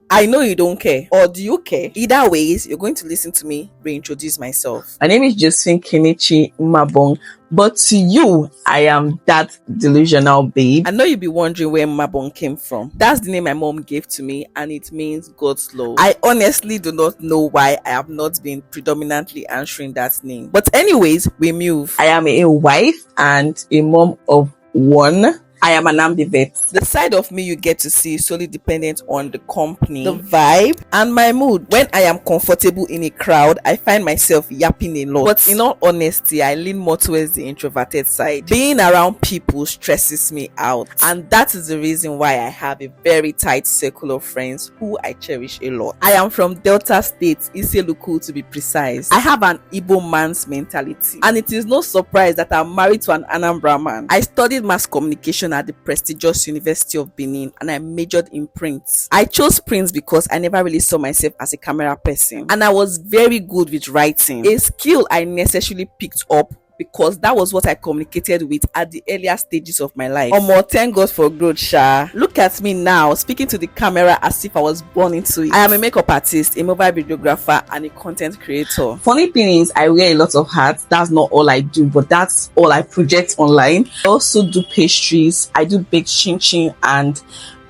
I know you don't care. Or do you care? Either ways, you're going to listen to me reintroduce myself. My name is Josephine Kenichi Mabong, but to you, I am that delusional babe. I know you'll be wondering where Mabong came from. That's the name my mom gave to me, and it means God's love. I honestly do not know why I have not been predominantly answering that name. But anyways, we move. I am a wife and a mom of one. I am an ambivert. The side of me you get to see is solely dependent on the company, the vibe, and my mood. When I am comfortable in a crowd, I find myself yapping a lot. But in all honesty, I lean more towards the introverted side. Being around people stresses me out, and that is the reason why I have a very tight circle of friends who I cherish a lot. I am from Delta State, Iseluku to be precise. I have an Igbo man's mentality, and it is no surprise that I'm married to an Anambra man. I studied mass communication at the prestigious University of Benin, and I majored in print. I chose print because I never really saw myself as a camera person, and I was very good with writing, a skill I necessarily picked up because that was what I communicated with at the earlier stages of my life. Thank God for growth, sha. Look at me now, speaking to the camera as if I was born into it. I am a makeup artist, a mobile videographer, and a content creator. Funny thing is, I wear a lot of hats. That's not all I do, but that's all I project online. I also do pastries. I do baked chin chin and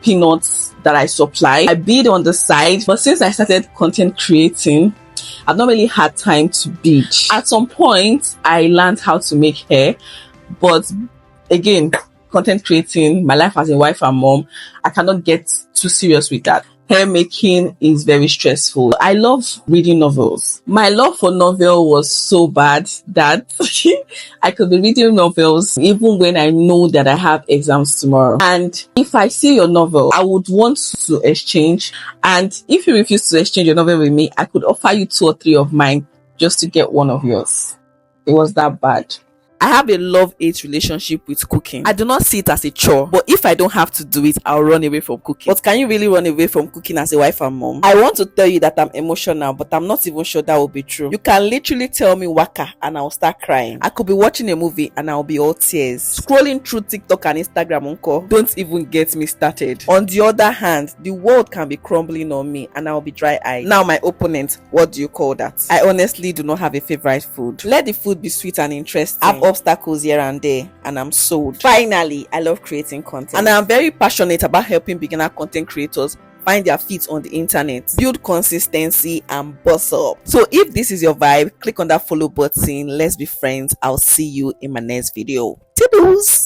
peanuts that I supply. I bid on the side, but since I started content creating, I've not really had time to bid. At some point, I learned how to make hair, but again, content creating, my life as a wife and mom, I cannot get too serious with that. Hair making is very stressful. I love reading novels. My love for novel was so bad that I could be reading novels even when I know that I have exams tomorrow. And if I see your novel, I would want to exchange. And if you refuse to exchange your novel with me, I could offer you 2 or 3 of mine just to get one of yours. It was that bad. I have a love-hate relationship with cooking. I do not see it as a chore, but if I don't have to do it, I'll run away from cooking. But can you really run away from cooking as a wife and mom? I want to tell you that I'm emotional, but I'm not even sure that will be true. You can literally tell me waka and I'll start crying. I could be watching a movie and I'll be all tears. Scrolling through TikTok and Instagram, uncle, don't even get me started. On the other hand, the world can be crumbling on me and I'll be dry-eyed. Now my opponent, what do you call that? I honestly do not have a favorite food. Let the food be sweet and interesting. Have obstacles here and there, and I'm sold. Finally, I love creating content, and I'm very passionate about helping beginner content creators find their feet on the internet, build consistency, and boss up. So if this is your vibe, click on that follow button. Let's be friends. I'll see you in my next video. Toodles.